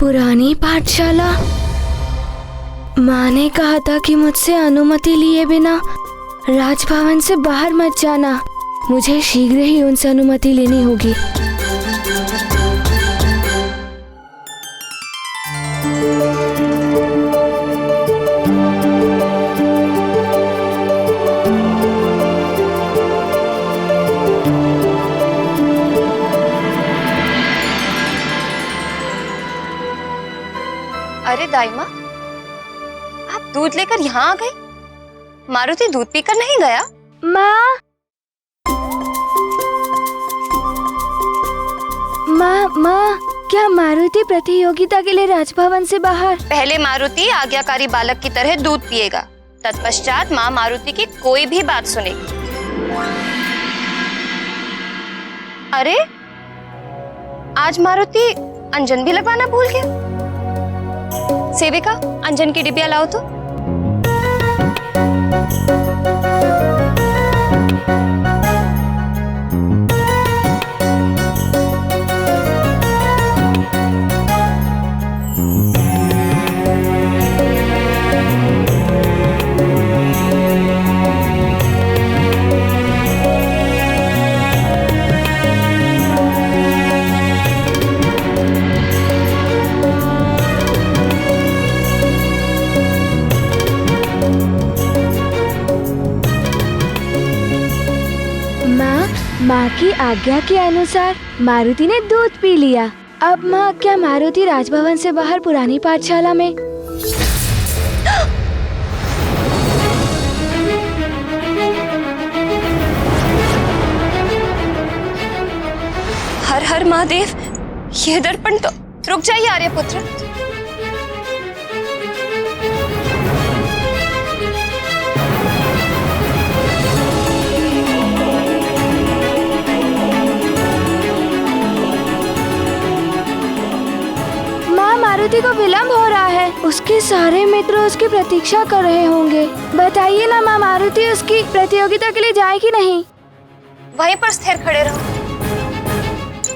पुरानी पाठशाला। माँ ने कहा था कि मुझसे अनुमति लिए बिना राजभवन से बाहर मत जाना। मुझे शीघ्र ही उनसे अनुमति लेनी होगी। अरे दाई माँ, आप दूध लेकर यहाँ आ गए? मारुति दूध पीकर नहीं गया? माँ, माँ, क्या मारुति प्रतियोगिता के लिए राजभवन से बाहर? पहले मारुति आज्ञाकारी बालक की तरह दूध पिएगा, तत्पश्चात माँ मारुति की कोई भी बात सुनेगी। अरे, आज मारुति अंजन भी लगवाना भूल गया। सेविका, अंजन की डिबिया लाओ तो। माँ की आज्ञा के अनुसार मारुति ने दूध पी लिया। अब माँ, क्या मारुति राजभवन से बाहर पुरानी पाठशाला में? हर हर महादेव, ये दर्पण तो। रुक जाइए आर्यपुत्र। मारुति को विलंब हो रहा है। उसके सारे मित्र उसकी प्रतीक्षा कर रहे होंगे। बताइए ना माँ, मारुति उसकी प्रतियोगिता के लिए जाए कि नहीं? वहीं पर स्थिर खड़े रहो।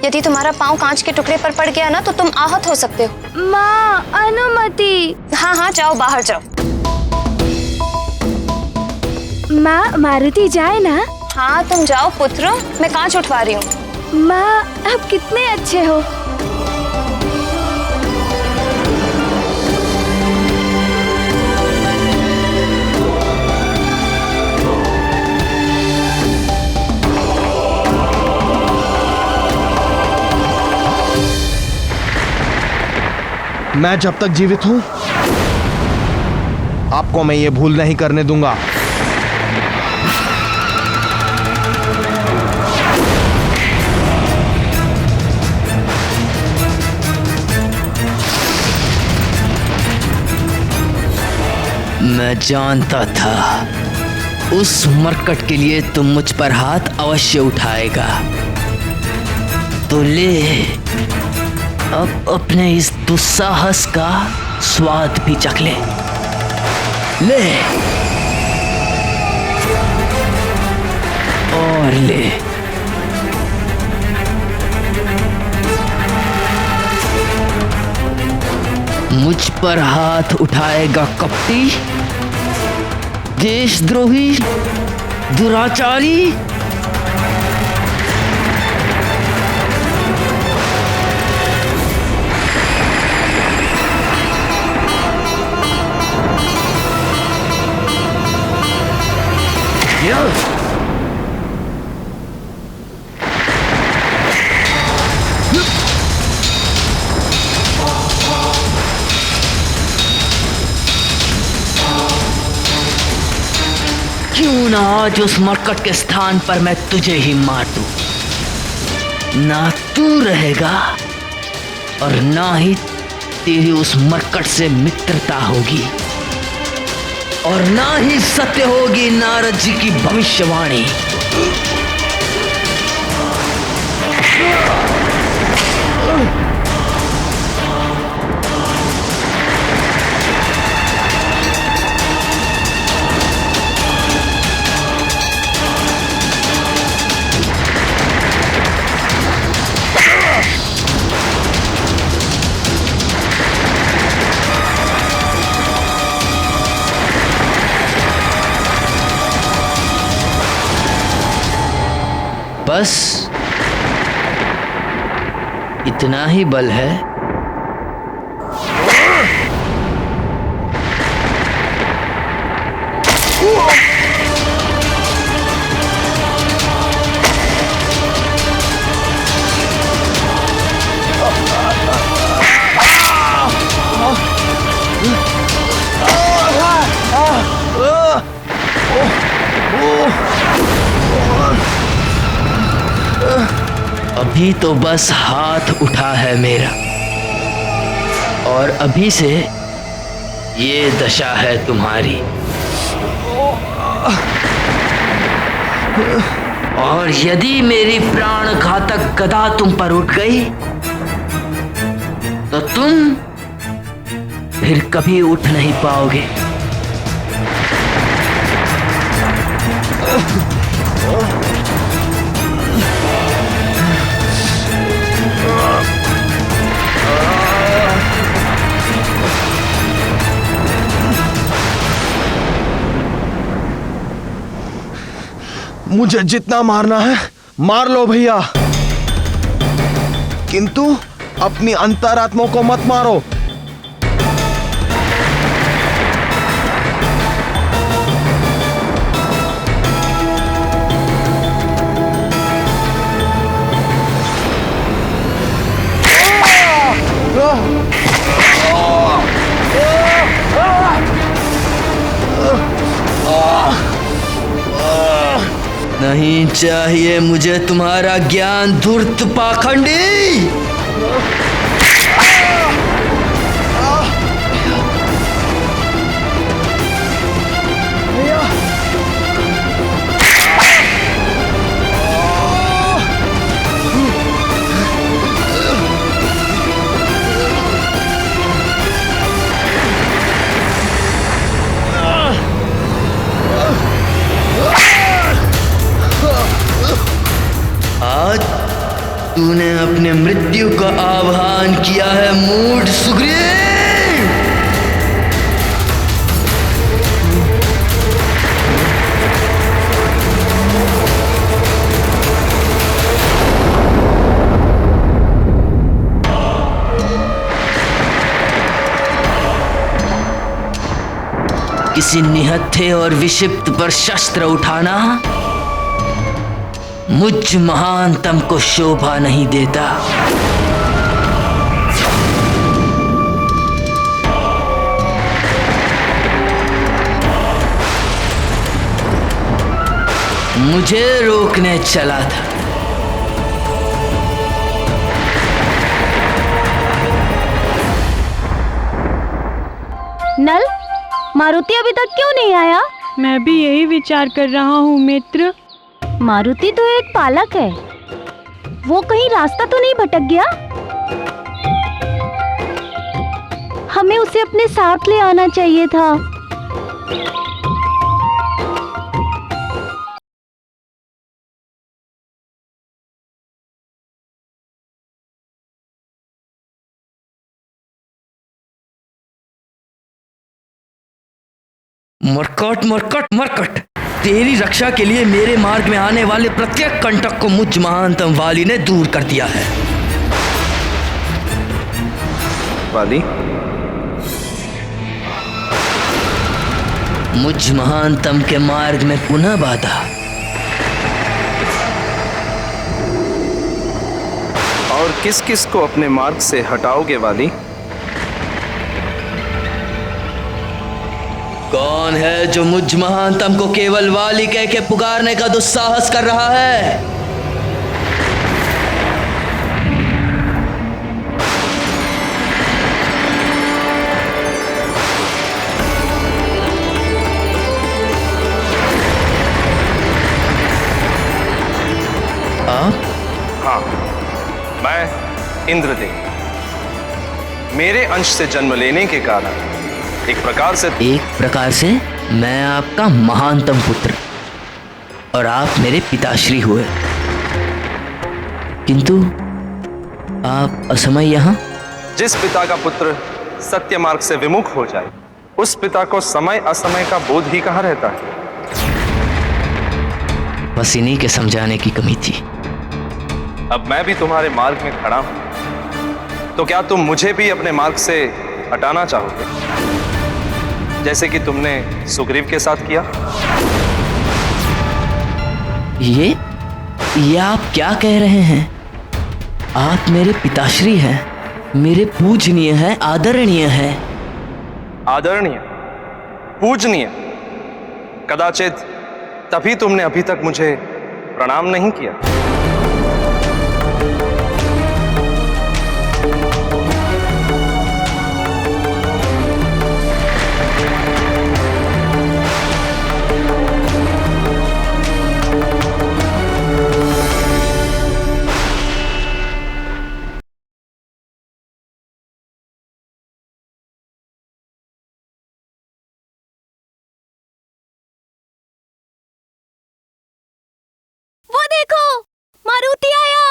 यदि तुम्हारा पाँव कांच के टुकड़े पर पड़ गया ना तो तुम आहत हो सकते हो। माँ, अनुमति। हाँ हाँ, जाओ, बाहर जाओ। माँ, मारुति जाए ना? हाँ, तुम जाओ पुत्र, मैं कांच उठवा रही हूँ। माँ, आप कितने अच्छे हो। मैं जब तक जीवित हूं, आपको मैं ये भूल नहीं करने दूंगा। मैं जानता था उस मरकट के लिए तुम मुझ पर हाथ अवश्य उठाएगा। तो ले, अब अपने इस दुस्साहस का स्वाद भी चख ले। ले और ले। मुझ पर हाथ उठाएगा कपटी, देशद्रोही, दुराचारी। क्यों ना आज उस मरकट के स्थान पर मैं तुझे ही मार दूं। ना तू रहेगा और ना ही तेरी उस मरकट से मित्रता होगी, और ना ही सत्य होगी नारद जी की भविष्यवाणी। बस इतना ही बल है। अभी तो बस हाथ उठा है मेरा, और अभी से ये दशा है तुम्हारी। और यदि मेरी प्राण घातक गदा तुम पर उठ गई तो तुम फिर कभी उठ नहीं पाओगे। मुझे जितना मारना है मार लो भैया, किंतु अपनी अंतरात्मा को मत मारो। नहीं चाहिए मुझे तुम्हारा ज्ञान धूर्त पाखंडी। आज तूने अपने मृत्यु का आह्वान किया है मूढ़ सुग्रीव। किसी निहत्थे और विक्षिप्त पर शस्त्र उठाना मुझ महानतम को शोभा नहीं देता। मुझे रोकने चला था। नल, मारुति अभी तक क्यों नहीं आया? मैं भी यही विचार कर रहा हूँ मित्र। मारुति तो एक पालक है, वो कहीं रास्ता तो नहीं भटक गया? हमें उसे अपने साथ ले आना चाहिए था। मरकट मरकट मरकट, तेरी रक्षा के लिए मेरे मार्ग में आने वाले प्रत्येक कंटक को मुझ महानतम वाली ने दूर कर दिया है। वाली, मुझ महानतम के मार्ग में पुनः बाधा। और किस किस को अपने मार्ग से हटाओगे वाली? कौन है जो मुझ महानतम को केवल वाली कह के पुकारने का दुस्साहस कर रहा है? आप? हाँ, मैं इंद्रदेव। मेरे अंश से जन्म लेने के कारण एक प्रकार से मैं आपका महानतम पुत्र और आप मेरे पिताश्री हुए, किंतु आप असमय यहाँ। जिस पिता का पुत्र सत्य मार्ग से विमुख हो जाए, उस पिता को समय असमय का बोध ही कहाँ रहता है। बस इन्हीं के समझाने की कमी थी। अब मैं भी तुम्हारे मार्ग में खड़ा हूं, तो क्या तुम मुझे भी अपने मार्ग से हटाना चाहोगे, जैसे कि तुमने सुग्रीव के साथ किया? ये आप क्या कह रहे हैं? आप मेरे पिताश्री हैं, मेरे पूजनीय हैं, आदरणीय हैं। आदरणीय, पूजनीय, कदाचित तभी तुमने अभी तक मुझे प्रणाम नहीं किया। वो देखो, मारुति आया।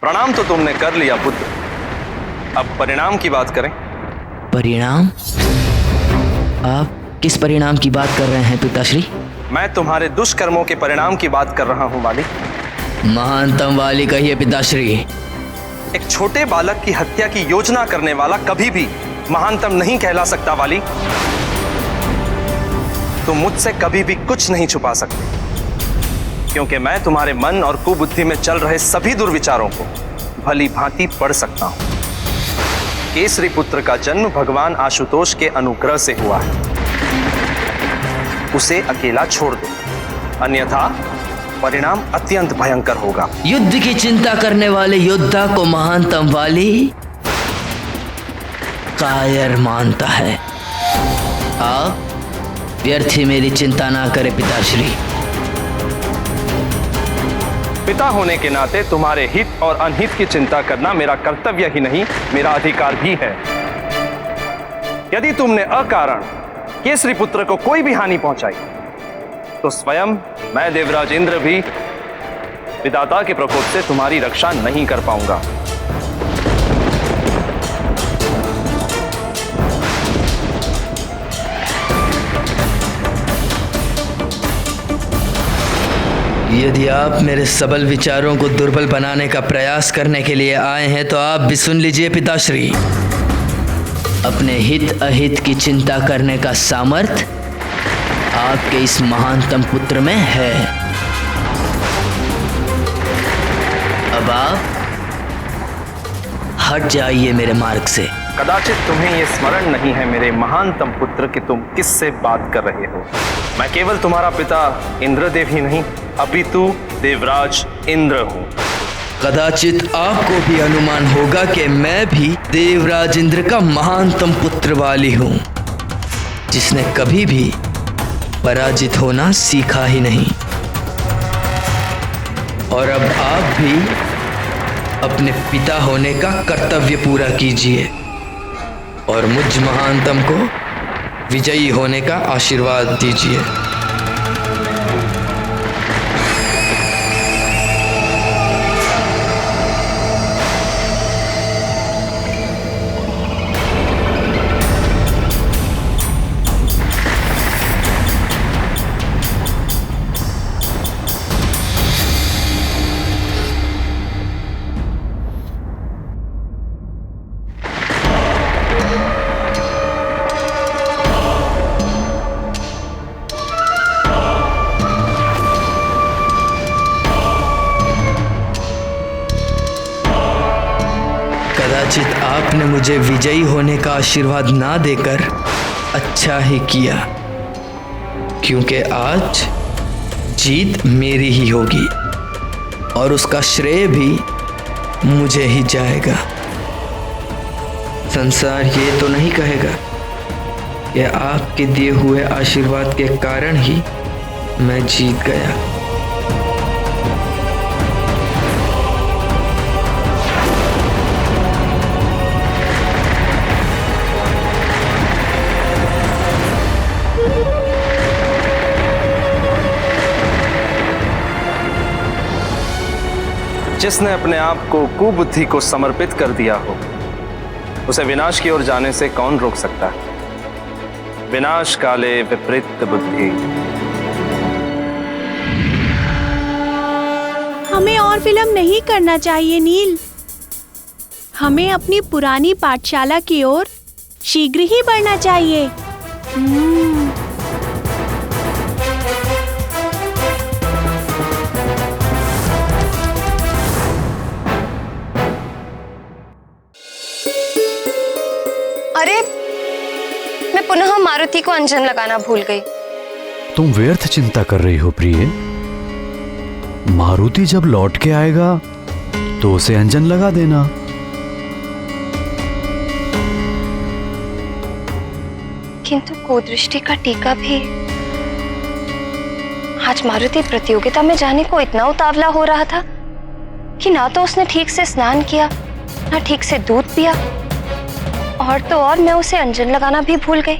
प्रणाम तो तुमने कर लिया पुत्र, अब परिणाम की बात करें। परिणाम? आप किस परिणाम की बात कर रहे हैं पिताश्री? मैं तुम्हारे दुष्कर्मों के परिणाम की बात कर रहा हूं वाली। महानतम वाली कहिए पिताश्री। एक छोटे बालक की हत्या की योजना करने वाला कभी भी महानतम नहीं कहला सकता वाली। तुम मुझसे कभी भी कुछ नहीं छुपा सकते, क्योंकि मैं तुम्हारे मन और कुबुद्धि में चल रहे सभी दुर्विचारों को भली भांति पढ़ सकता हूं। केसरी पुत्र का जन्म भगवान आशुतोष के अनुग्रह से हुआ है, उसे अकेला छोड़ दो, अन्यथा परिणाम अत्यंत भयंकर होगा। युद्ध की चिंता करने वाले योद्धा को महानतम वाली कायर मानता है। आप व्यर्थ ही मेरी चिंता ना करें पिताश्री। पिता होने के नाते तुम्हारे हित और अनहित की चिंता करना मेरा कर्तव्य ही नहीं, मेरा अधिकार भी है। यदि तुमने अकारण केसरी पुत्र को कोई भी हानि पहुंचाई, तो स्वयं मैं देवराज इंद्र भी विधाता के प्रकोप से तुम्हारी रक्षा नहीं कर पाऊंगा। यदि आप मेरे सबल विचारों को दुर्बल बनाने का प्रयास करने के लिए आए हैं, तो आप भी सुन लीजिए पिताश्री। अपने हित अहित की चिंता करने का सामर्थ्य आपके इस महानतम पुत्र में है। अब आप हट जाइए मेरे मार्ग से। कदाचित तुम्हें यह स्मरण नहीं है मेरे महानतम पुत्र कि तुम किससे बात कर रहे हो। मैं केवल तुम्हारा पिता इंद्रदेव ही नहीं, अपितु देवराज इंद्र हूं। कदाचित आपको भी अनुमान होगा कि मैं भी देवराज इंद्र का महानतम पुत्र वाली हूं, जिसने कभी भी पराजित होना सीखा ही नहीं। और अब आप भी अपने पिता होने का कर्तव्य पूरा कीजिए और मुझ महानतम को विजयी होने का आशीर्वाद दीजिए। कदाचित आपने मुझे विजयी होने का आशीर्वाद ना देकर अच्छा ही किया, क्योंकि आज जीत मेरी ही होगी और उसका श्रेय भी मुझे ही जाएगा। संसार ये तो नहीं कहेगा कि आपके दिए हुए आशीर्वाद के कारण ही मैं जीत गया। जिसने अपने आप को कुबुद्धि को समर्पित कर दिया हो, उसे विनाश की ओर जाने से कौन रोक सकता है? विनाश काले विपरीत बुद्धि। हमें और विलंब नहीं करना चाहिए नील। हमें अपनी पुरानी पाठशाला की ओर शीघ्र ही बढ़ना चाहिए। अरे, मैं पुनः मारुति को अंजन लगाना भूल गई। तुम व्यर्थ चिंता कर रही हो प्रिय। मारुति जब लौट के आएगा तो उसे अंजन लगा देना। किंतु कुदृष्टि का टीका भी। आज मारुति प्रतियोगिता में जाने को इतना उतावला हो रहा था कि ना तो उसने ठीक से स्नान किया, ना ठीक से दूध पिया, और तो और मैं उसे अंजन लगाना भी भूल गई।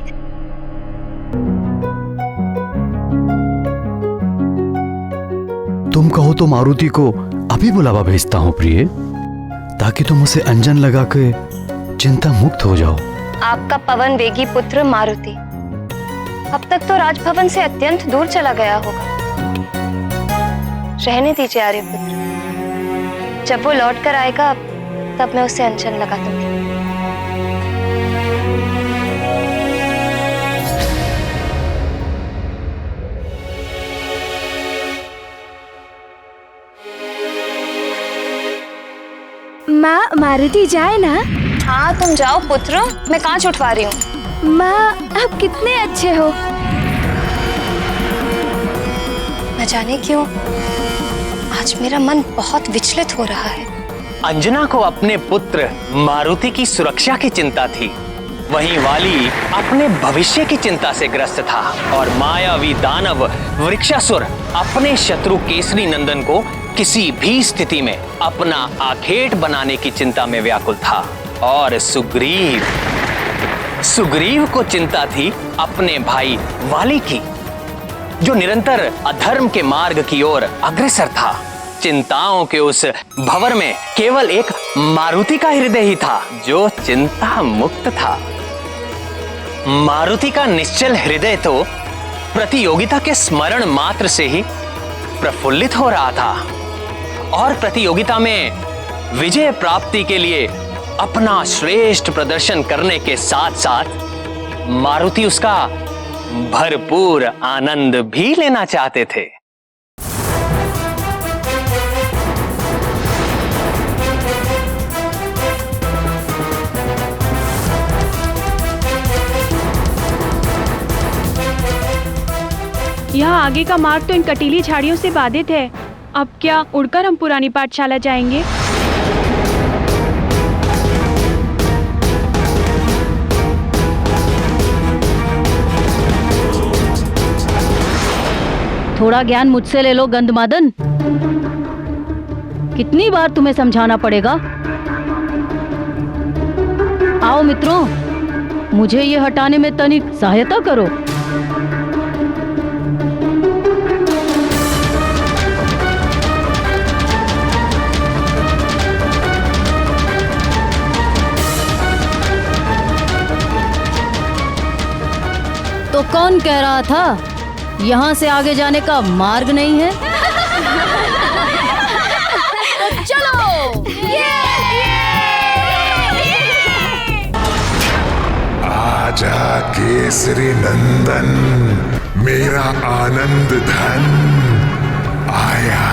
तुम कहो तो मारुति को अभी बुलावा भेजता हूँ प्रिय, ताकि तुम उसे अंजन लगा के चिंता मुक्त हो जाओ। आपका पवन वेगी पुत्र मारुति अब तक तो राजभवन से अत्यंत दूर चला गया होगा। रहने दीजिए आर्यपुत्र, जब वो लौट कर आएगा तब मैं उसे अंजन लगा दूंगी। माँ, मारुति जाए ना? हाँ तुम जाओ पुत्र, मैं कांच उठवा रही हूँ। माँ, आप कितने अच्छे हो। न जाने क्यों आज मेरा मन बहुत विचलित हो रहा है। अंजना को अपने पुत्र मारुति की सुरक्षा की चिंता थी, वहीं वाली अपने भविष्य की चिंता से ग्रस्त था, और मायावी दानव वृक्षासुर अपने शत्रु केसरी नंदन को किसी भी स्थिति में अपना आखेट बनाने की चिंता में व्याकुल था। और सुग्रीव को चिंता थी अपने भाई वाली की, जो निरंतर अधर्म के मार्ग की ओर अग्रसर था। चिंताओं के उस भंवर में केवल एक मारुति का हृदय ही था जो चिंता मुक्त था। मारुति का निश्चल हृदय तो प्रतियोगिता के स्मरण मात्र से ही प्रफुल्लित हो रहा था, और प्रतियोगिता में विजय प्राप्ति के लिए अपना श्रेष्ठ प्रदर्शन करने के साथ साथ मारुति उसका भरपूर आनंद भी लेना चाहते थे। यहाँ आगे का मार्ग तो इन कटीली झाड़ियों से बाधित है। अब क्या उड़कर हम पुरानी पाठशाला जाएंगे? थोड़ा ज्ञान मुझसे ले लो गंधमादन। कितनी बार तुम्हें समझाना पड़ेगा? आओ मित्रों, मुझे ये हटाने में तनिक सहायता करो। तो कौन कह रहा था यहाँ से आगे जाने का मार्ग नहीं है? तो चलो। आजा केसरी नंदन, मेरा आनंद धन आया।